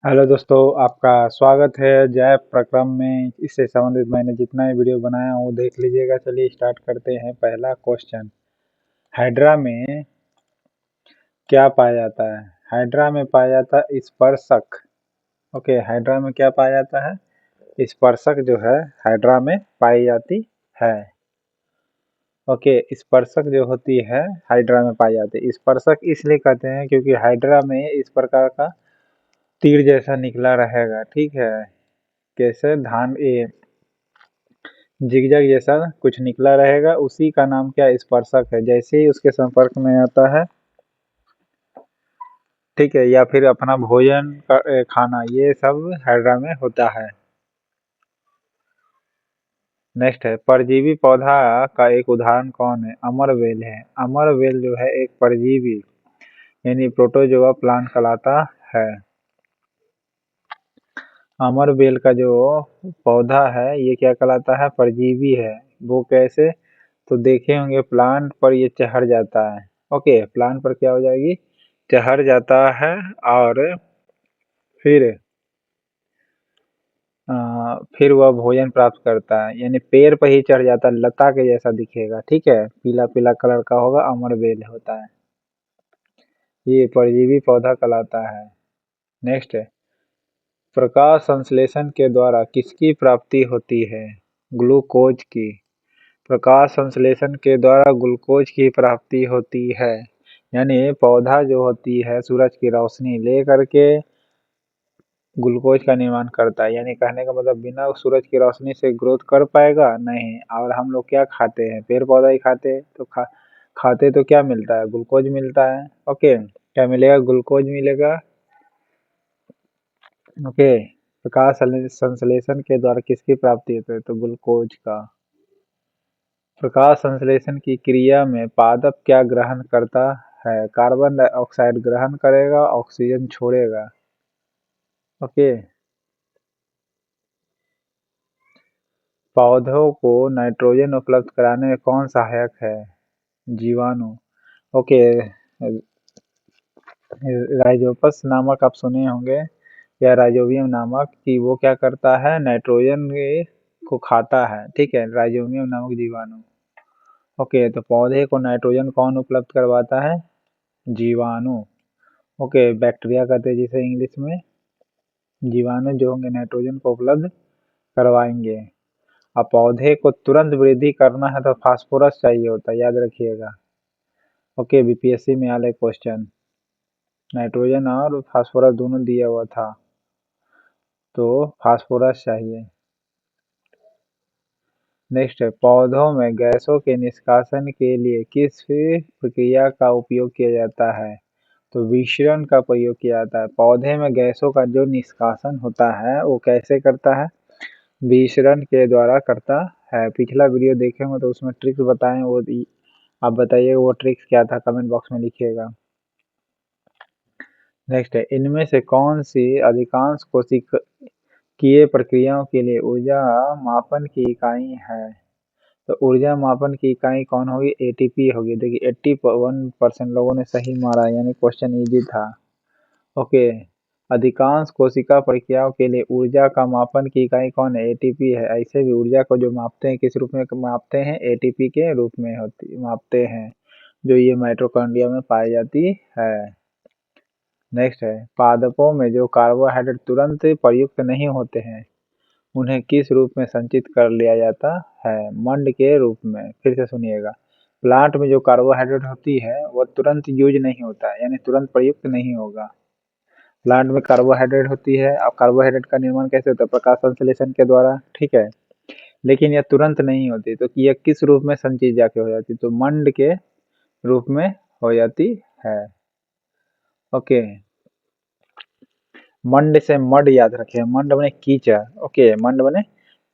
Hello दोस्तों, आपका स्वागत है जय प्रक्रम में। इससे संबंधित मैंने जितना भी वीडियो बनाया वो देख लीजिएगा। चलिए स्टार्ट करते हैं। पहला क्वेश्चन, हाइड्रा में क्या पाया जाता है? हाइड्रा में पाया जाता है स्पर्शक। ओके, हाइड्रा में क्या पाया जाता है? स्पर्शक जो है हाइड्रा में पाई जाती है। ओके, स्पर्शक जो होती है हाइड्रा में पाई जाती है। स्पर्शक इसलिए कहते हैं क्योंकि हाइड्रा में इस प्रकार का तीर जैसा निकला रहेगा। ठीक है, कैसे धान ए जिगजैग जैसा कुछ निकला रहेगा, उसी का नाम क्या स्पर्शक है। जैसे ही उसके संपर्क में आता है, ठीक है, या फिर अपना भोजन खाना, ये सब हाइड्रा में होता है। नेक्स्ट है, परजीवी पौधा का एक उदाहरण कौन है? अमरवेल है। अमरवेल जो है एक परजीवी यानी प्रोटोजोआ प्लांट कहलाता है। अमरवेल का जो पौधा है ये क्या कहलाता है? परजीवी है। वो कैसे? तो देखे होंगे प्लांट पर ये चढ़ जाता है। ओके, प्लांट पर क्या हो जाएगी? चढ़ जाता है और फिर फिर वह भोजन प्राप्त करता है, यानी पेड़ पर ही चढ़ जाता है, लता के जैसा दिखेगा। ठीक है, पीला पीला कलर का होगा, अमरवेल होता है। ये परजीवी पौधा कहलाता है। नेक्स्ट है, प्रकाश संश्लेषण के द्वारा किसकी प्राप्ति होती है? ग्लूकोज की। प्रकाश संश्लेषण के द्वारा ग्लूकोज की प्राप्ति होती है। यानी पौधा जो होती है सूरज की रोशनी ले करके ग्लूकोज का निर्माण करता है। यानी कहने का मतलब बिना सूरज की रोशनी से ग्रोथ कर पाएगा नहीं। और हम लोग क्या खाते हैं? पेड़ पौधा ही खाते हैं। तो खाते तो क्या मिलता है? ग्लूकोज मिलता है। ओके, क्या मिलेगा? ग्लूकोज मिलेगा। ओके, प्रकाश संश्लेषण के द्वारा किसकी प्राप्ति होती है? तो ग्लूकोज का। प्रकाश संश्लेषण की क्रिया में पादप क्या ग्रहण करता है? कार्बन डाइऑक्साइड ग्रहण करेगा, ऑक्सीजन छोड़ेगा। ओके, पौधों को नाइट्रोजन उपलब्ध कराने में कौन सहायक है? जीवाणु। ओके, राइजोपस नामक आप सुने होंगे, या राइजोबियम नामक, कि वो क्या करता है? नाइट्रोजन को खाता है। ठीक है, राइजोबियम नामक जीवाणु। ओके, तो पौधे को नाइट्रोजन कौन उपलब्ध करवाता है? जीवाणु। ओके, बैक्टीरिया कहते हैं जिसे इंग्लिश में। जीवाणु जो होंगे नाइट्रोजन को उपलब्ध करवाएंगे। अब पौधे को तुरंत वृद्धि करना है तो फास्फोरस चाहिए होता है, याद रखिएगा। ओके, बीपीएससी में आले क्वेश्चन, नाइट्रोजन और फास्फोरस दोनों दिया हुआ था, तो फास्फोरस चाहिए। नेक्स्ट है, पौधों में गैसों के निष्कासन के लिए किस प्रक्रिया का उपयोग किया जाता है? तो विशरण का प्रयोग किया जाता है। पौधे में गैसों का जो निष्कासन होता है वो कैसे करता है? विशरण के द्वारा करता है। पिछला वीडियो देखे हो तो उसमें ट्रिक्स बताएं, वो आप बताइए वो ट्रिक्स क्या था, कमेंट बॉक्स में लिखिएगा। नेक्स्ट है, इनमें से कौन सी अधिकांश कोशिकीय प्रक्रियाओं के लिए ऊर्जा मापन की इकाई है? तो ऊर्जा मापन की इकाई कौन होगी? एटीपी होगी। देखिए 81% लोगों ने सही मारा, यानी क्वेश्चन इजी था। ओके, अधिकांश कोशिका प्रक्रियाओं के लिए ऊर्जा का मापन की इकाई कौन है? एटीपी है। ऐसे भी ऊर्जा को जो मापते हैं किस रूप में मापते हैं? एटीपी के रूप में मापते हैं, जो ये माइटोकॉन्ड्रिया में पाई जाती है। नेक्स्ट है, पादपों में जो कार्बोहाइड्रेट तुरंत प्रयुक्त नहीं होते हैं उन्हें किस रूप में संचित कर लिया जाता है? मंड के रूप में। फिर से सुनिएगा, प्लांट में जो कार्बोहाइड्रेट होती है वो तुरंत यूज नहीं होता है, यानी तुरंत प्रयुक्त नहीं होगा। प्लांट में कार्बोहाइड्रेट होती है। अब कार्बोहाइड्रेट का निर्माण कैसे होता है? प्रकाश संश्लेषण के द्वारा। ठीक है, लेकिन यह तुरंत नहीं होती, तो यह किस रूप में संचित जाके हो जाती? तो मंड के रूप में हो जाती है। ओके, मंड से मड याद रखें, मंड बने कीचड़। ओके, मंड बने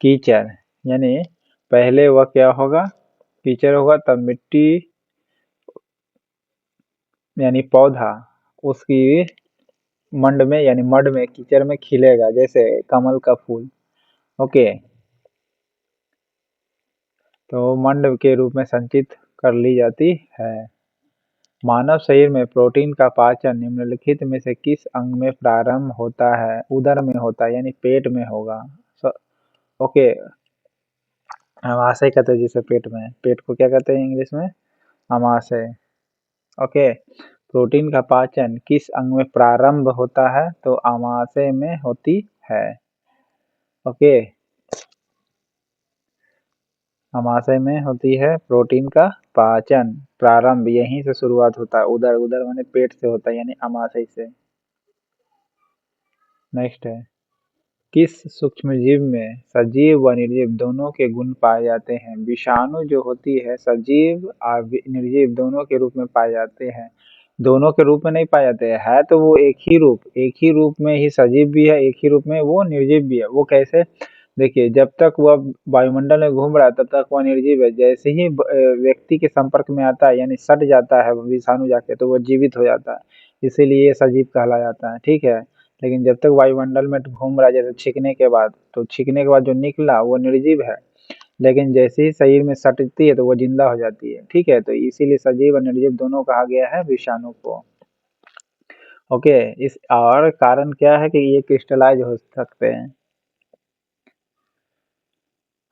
कीचड़, यानी पहले वह क्या होगा? कीचड़ होगा, तब मिट्टी यानी पौधा उसकी मंड में यानी मड में कीचड़ में खिलेगा, जैसे कमल का फूल। ओके, तो मंड के रूप में संचित कर ली जाती है। मानव शरीर में प्रोटीन का पाचन निम्नलिखित में से किस अंग में प्रारंभ होता है? उदर में होता है, यानी पेट में होगा। ओके, अमाशय कहते हैं जिसे पेट में, पेट को क्या कहते हैं इंग्लिश में? अमाशय। ओके, प्रोटीन का पाचन किस अंग में प्रारंभ होता है? तो अमाशय में होती है। ओके, अमाशय में होती है प्रोटीन का पाचन, प्रारंभ यहीं से शुरुआत होता है। उदर, उदर माने पेट से होता है, यानी अमाशय से। नेक्स्ट है, किस सूक्ष्मजीव में सजीव व निर्जीव दोनों के गुण पाए जाते हैं? विषाणु जो होती है सजीव और निर्जीव दोनों के रूप में पाए जाते हैं। दोनों के रूप में नहीं पाए जाते हैं, है तो वो एक ही रूप में ही सजीव भी है, एक ही रूप में वो निर्जीव भी है। वो कैसे? देखिए, जब तक वह वायुमंडल में घूम रहा है तब तक वह निर्जीव है। जैसे ही व्यक्ति के संपर्क में आता है, यानी सट जाता है विषाणु जाके, तो वह जीवित हो जाता है, इसीलिए ये सजीव कहला जाता है। ठीक है, लेकिन जब तक वायुमंडल में घूम रहा है, जैसे छींकने के बाद, तो छींकने के बाद जो निकला वो निर्जीव है, लेकिन जैसे ही शरीर में सटती है तो वो जिंदा हो जाती है। ठीक है, तो इसीलिए सजीव और निर्जीव दोनों कहा गया है विषाणु को। ओके, इस और कारण क्या है कि ये क्रिस्टलाइज हो सकते हैं।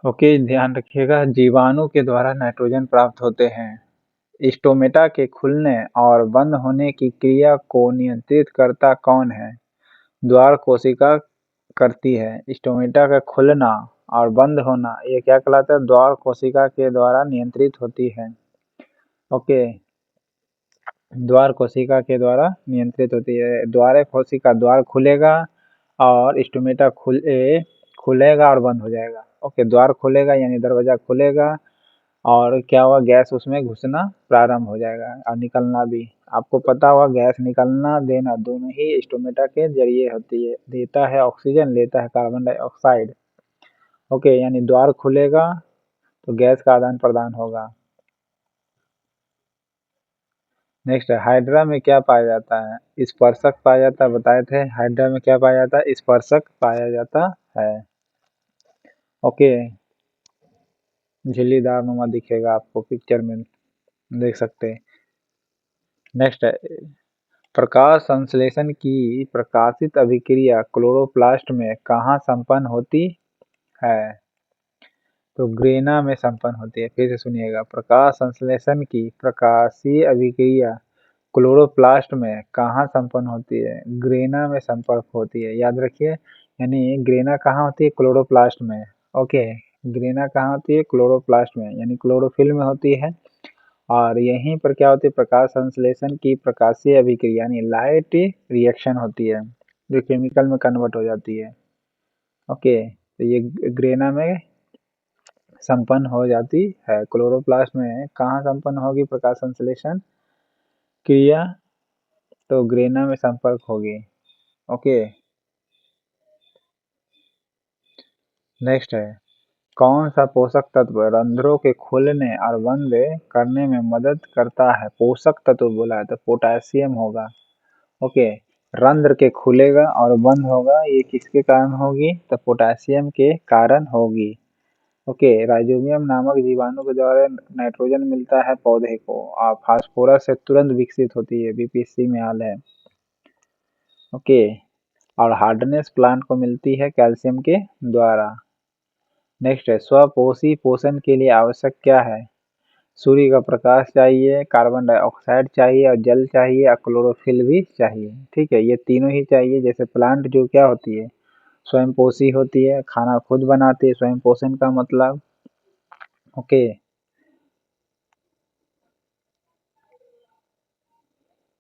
ओके, ध्यान रखिएगा, जीवाणु के द्वारा नाइट्रोजन प्राप्त होते हैं। स्टोमेटा के खुलने और बंद होने की क्रिया को नियंत्रित करता कौन है? द्वार कोशिका करती है। स्टोमेटा का खुलना और बंद होना ये क्या कहलाता है? द्वार कोशिका के द्वारा नियंत्रित होती है। ओके, द्वार कोशिका के द्वारा नियंत्रित होती है। द्वार कोशिका, द्वार खुलेगा और स्टोमेटा खुलेगा और बंद हो जाएगा। ओके, द्वार खुलेगा यानी दरवाजा खुलेगा और क्या हुआ? गैस उसमें घुसना प्रारंभ हो जाएगा और निकलना भी। आपको पता होगा गैस निकलना देना दोनों ही स्टोमेटा के जरिए होती है। देता है ऑक्सीजन, लेता है कार्बन डाइऑक्साइड। ओके, यानी द्वार खुलेगा तो गैस का आदान प्रदान होगा। नेक्स्ट है, हाइड्रा में क्या पाया जाता है? स्पर्शक पाया जाता है, बताए थे। हाइड्रा में क्या पाया जाता है? स्पर्शक पाया जाता है। ओके, झिल्लीदार नुमा दिखेगा आपको, पिक्चर में देख सकते हैं। नेक्स्ट है, प्रकाश संश्लेषण की प्रकाशित अभिक्रिया क्लोरोप्लास्ट में कहाँ संपन्न होती है? तो ग्रेना में संपन्न होती है। फिर से सुनिएगा, प्रकाश संश्लेषण की प्रकाशीय अभिक्रिया क्लोरोप्लास्ट में कहाँ संपन्न होती है? ग्रेना में संपर्क होती है, याद रखिए। यानी ग्रेना कहाँ होती है? क्लोरोप्लास्ट में। ओके, ग्रेना कहाँ होती है? क्लोरोप्लास्ट में, यानी क्लोरोफिल में होती है। और यहीं पर क्या होती है? प्रकाश संश्लेषण की प्रकाशीय अभिक्रिया यानी लाइट रिएक्शन होती है, जो केमिकल में कन्वर्ट हो जाती है। ओके, तो ये ग्रेना में संपन्न हो जाती है। क्लोरोप्लास्ट में कहाँ संपन्न होगी प्रकाश संश्लेषण क्रिया? तो ग्रेना में संपर्क होगी। ओके, नेक्स्ट है, कौन सा पोषक तत्व रंध्रों के खुलने और बंद करने में मदद करता है? पोषक तत्व बोला है तो पोटेशियम होगा। ओके, रंध्र के खुलेगा और बंद होगा, ये किसके कारण होगी? तो पोटेशियम के कारण होगी। ओके, राइजोबियम नामक जीवाणु के द्वारा नाइट्रोजन मिलता है पौधे को और फास्फोरस से तुरंत विकसित होती है, बीपीसी में हाल है। ओके, और हार्डनेस प्लांट को मिलती है कैल्शियम के द्वारा। नेक्स्ट है, स्वपोषी पोषण के लिए आवश्यक क्या है? सूर्य का प्रकाश चाहिए, कार्बन डाइऑक्साइड चाहिए और जल चाहिए और क्लोरोफिल भी चाहिए। ठीक है, ये तीनों ही चाहिए। जैसे प्लांट जो क्या होती है? स्वयं पोषी होती है, खाना खुद बनाती है, स्वयं पोषण का मतलब। ओके,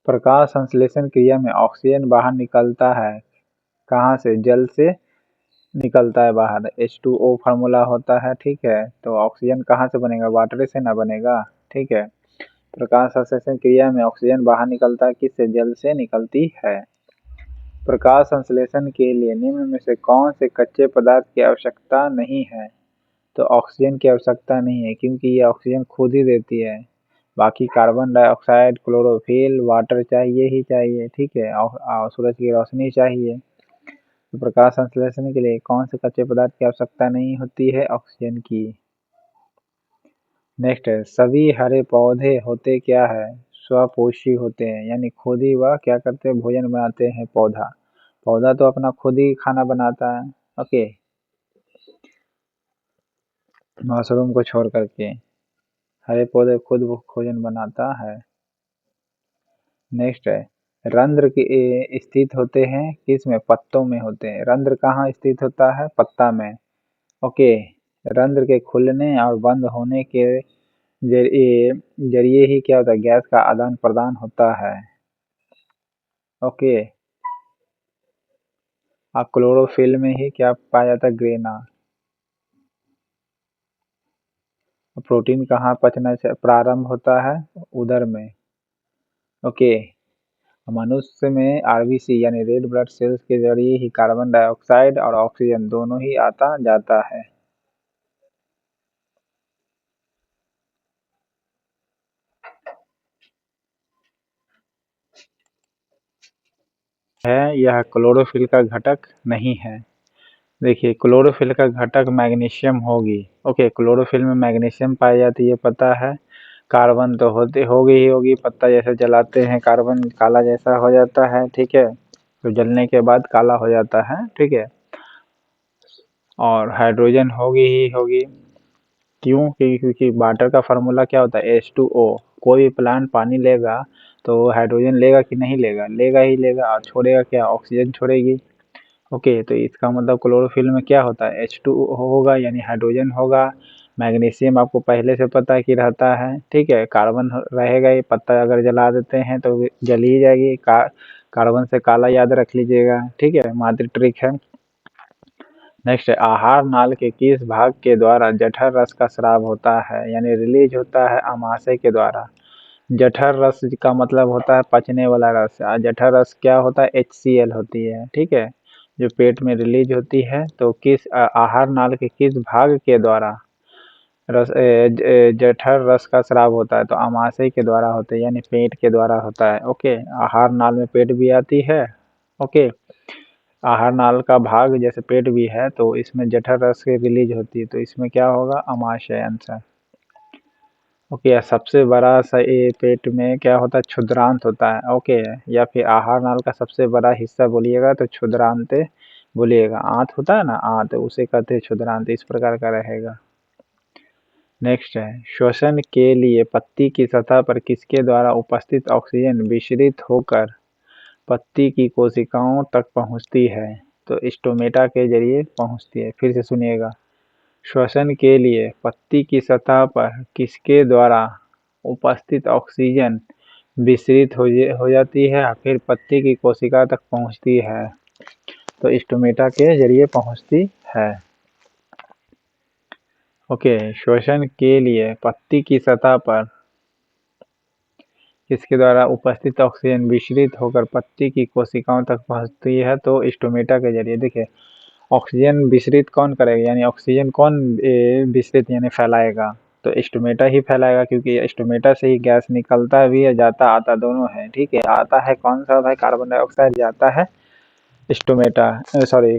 प्रकाश संश्लेषण क्रिया में ऑक्सीजन बाहर निकलता है, कहाँ से? जल से निकलता है बाहर, H2O फार्मूला होता है। ठीक है, तो ऑक्सीजन कहाँ से बनेगा? वाटर से ना बनेगा। ठीक है, प्रकाश संश्लेषण क्रिया में ऑक्सीजन बाहर निकलता है, किससे? जल से निकलती है। प्रकाश संश्लेषण के लिए निम्न में से कौन से कच्चे पदार्थ की आवश्यकता नहीं है? तो ऑक्सीजन की आवश्यकता नहीं है, क्योंकि ये ऑक्सीजन खुद ही देती है। बाकी कार्बन डाइऑक्साइड, क्लोरोफिल, वाटर चाहिए ही चाहिए। ठीक है, और सूरज की रोशनी चाहिए। तो प्रकाश संश्लेषण के लिए कौन से कच्चे पदार्थ की आवश्यकता नहीं होती है? ऑक्सीजन की। नेक्स्ट है, सभी हरे पौधे होते क्या है? स्वपोषी होते हैं, यानी खुद ही वह क्या करते हैं, भोजन बनाते हैं। पौधा पौधा तो अपना खुद ही खाना बनाता है। ओके, मशरूम को छोड़ करके हरे पौधे खुद वो भोजन बनाता है। नेक्स्ट है, रंध्र स्थित होते हैं किस में, पत्तों में होते हैं। रंध्र कहाँ स्थित होता है, पत्ता में। ओके, रंध्र के खुलने और बंद होने के जरिए जरिए ही क्या होता है, गैस का आदान प्रदान होता है। ओके, और क्लोरोफिल में ही क्या पाया जाता है, ग्रेना। प्रोटीन कहाँ पचना से प्रारंभ होता है, उदर में। ओके, मनुष्य में आरबीसी यानी रेड ब्लड सेल्स के जरिए ही कार्बन डाइऑक्साइड और ऑक्सीजन दोनों ही आता जाता है। यह क्लोरोफिल का घटक नहीं है। देखिए, क्लोरोफिल का घटक मैग्नीशियम होगी। ओके, क्लोरोफिल में मैग्नीशियम पाई जाती है, पता है। कार्बन तो होती होगी ही होगी, पत्ता जैसे जलाते हैं कार्बन काला जैसा हो जाता है, ठीक है, तो जलने के बाद काला हो जाता है, ठीक है। और हाइड्रोजन होगी ही होगी, क्यों, क्योंकि वाटर का फार्मूला क्या होता है, H2O। कोई भी प्लांट पानी लेगा तो हाइड्रोजन लेगा कि नहीं लेगा, लेगा ही लेगा, और छोड़ेगा क्या, ऑक्सीजन छोड़ेगी। ओके, तो इसका मतलब क्लोरोफिल में क्या होता है, H2O होगा, यानी हाइड्रोजन होगा। मैग्नीशियम आपको पहले से पता है कि रहता है, ठीक है। कार्बन रहेगा ही, पत्ता अगर जला देते हैं तो जल ही जाएगी। कार्बन से काला याद रख लीजिएगा, ठीक है, मात्र ट्रिक है। नेक्स्ट है, आहार नाल के किस भाग के द्वारा जठर रस का स्राव होता है, यानी रिलीज होता है, आमाशय के द्वारा। जठर रस का मतलब होता है पचने वाला रस, और जठर रस क्या होता है, HCl होती है, ठीक है, जो पेट में रिलीज होती है। तो किस आहार नाल के किस भाग के द्वारा जठर रस का स्राव होता है, तो आमाशय के द्वारा होता है, यानी पेट के द्वारा होता है। ओके, आहार नाल में पेट भी आती है। ओके, आहार नाल का भाग जैसे पेट भी है, तो इसमें जठर रस की रिलीज होती है, तो इसमें क्या होगा, आमाशय आंसर। ओके, सबसे बड़ा सा ये पेट में क्या होता है, क्षुद्रांत होता है। ओके, या फिर आहार नाल का सबसे बड़ा हिस्सा बोलिएगा तो क्षुद्रांत बोलिएगा। आंत होता है ना, आंत, उसे कहते हैं क्षुद्रांत, इस प्रकार का रहेगा। नेक्स्ट है, श्वसन के लिए पत्ती की सतह पर किसके द्वारा उपस्थित ऑक्सीजन विसरित होकर पत्ती की कोशिकाओं तक पहुंचती है, तो स्टोमेटा के जरिए पहुंचती है। फिर से सुनिएगा, श्वसन के लिए पत्ती की सतह पर किसके द्वारा उपस्थित ऑक्सीजन विसरित हो जाती है, फिर पत्ती की कोशिका तक पहुंचती है, तो स्टोमेटा के जरिए पहुंचती है। ओके, श्वसन के लिए पत्ती की सतह पर किसके द्वारा उपस्थित ऑक्सीजन विसरित होकर पत्ती की कोशिकाओं तक पहुंचती है, तो स्टोमेटा के जरिए। देखिए, ऑक्सीजन विसरित कौन करेगा, यानी ऑक्सीजन कौन विसरित यानी फैलाएगा, तो स्टोमेटा ही फैलाएगा, क्योंकि स्टोमेटा से ही गैस निकलता भी है, जाता आता दोनों है, ठीक है। आता है कौन सा भाई, कार्बन डाइऑक्साइड, जाता है स्टोमेटा, सॉरी,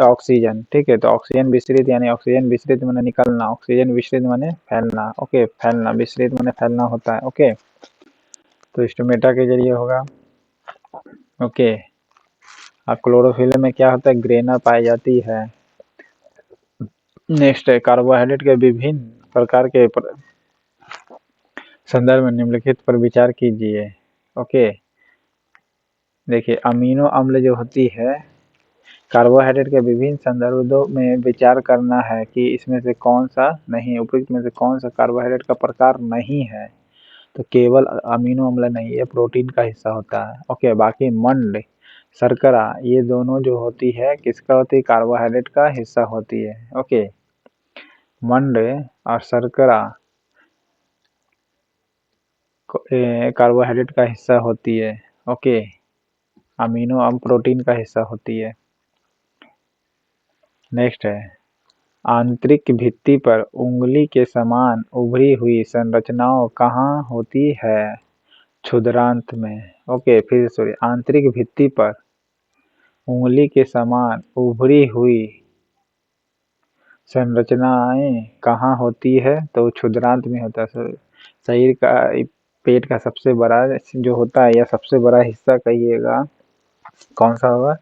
ऑक्सीजन, ठीक है। तो ऑक्सीजन विसरित यानी ऑक्सीजन विसरित माने निकलना, ऑक्सीजन विसरित माने फैलना। ओके, फैलना, विसरित माने फैलना होता है। ओके, तो स्टोमेटा के जरिए होगा। ओके, अब क्लोरोफिल में क्या होता है, ग्रेना पाई जाती है। नेक्स्ट है, कार्बोहाइड्रेट के विभिन्न प्रकार के संदर्भ में निम्नलिखित पर विचार कीजिए। ओके, देखिए, अमीनो अम्ल जो होती है, कार्बोहाइड्रेट के विभिन्न संदर्भों में विचार करना है कि इसमें से कौन सा नहीं, उपयुक्त में से कौन सा कार्बोहाइड्रेट का प्रकार नहीं है, तो केवल अमीनो अम्ल नहीं, ये प्रोटीन का हिस्सा होता है। ओके, बाकी मंड, शर्करा, ये दोनों जो होती है किसका होती है, कार्बोहाइड्रेट का हिस्सा होती है। ओके, मंड और शर्करा कार्बोहाइड्रेट का हिस्सा होती है। ओके, अमीनो अम्ल प्रोटीन का हिस्सा होती है। नेक्स्ट है, आंतरिक भित्ति पर उंगली के समान उभरी हुई संरचनाओं कहाँ होती है, क्षुद्रांत में। ओके, फिर सॉरी, आंतरिक भित्ति पर उंगली के समान उभरी हुई संरचनाएं कहाँ होती है, तो क्षुद्रांत में होता है। शरीर का पेट का सबसे बड़ा जो होता है या सबसे बड़ा हिस्सा कहिएगा कौन सा होगा?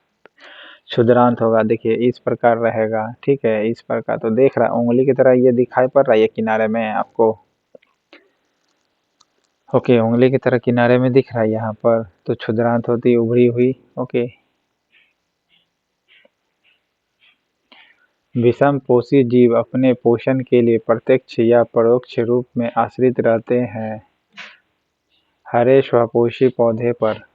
क्षुद्रांत होगा। देखिए इस प्रकार रहेगा, ठीक है, इस प्रकार। तो देख रहा उंगली की तरह ये दिखाई पड़ रहा है ये किनारे में आपको? ओके, उंगली की तरह किनारे में दिख रहा है यहाँ पर, तो क्षुद्रांत होती है उभरी हुई। ओके, विषम पोषी जीव अपने पोषण के लिए प्रत्यक्ष या परोक्ष रूप में आश्रित रहते हैं हरे स्वपोषी पौधे पर।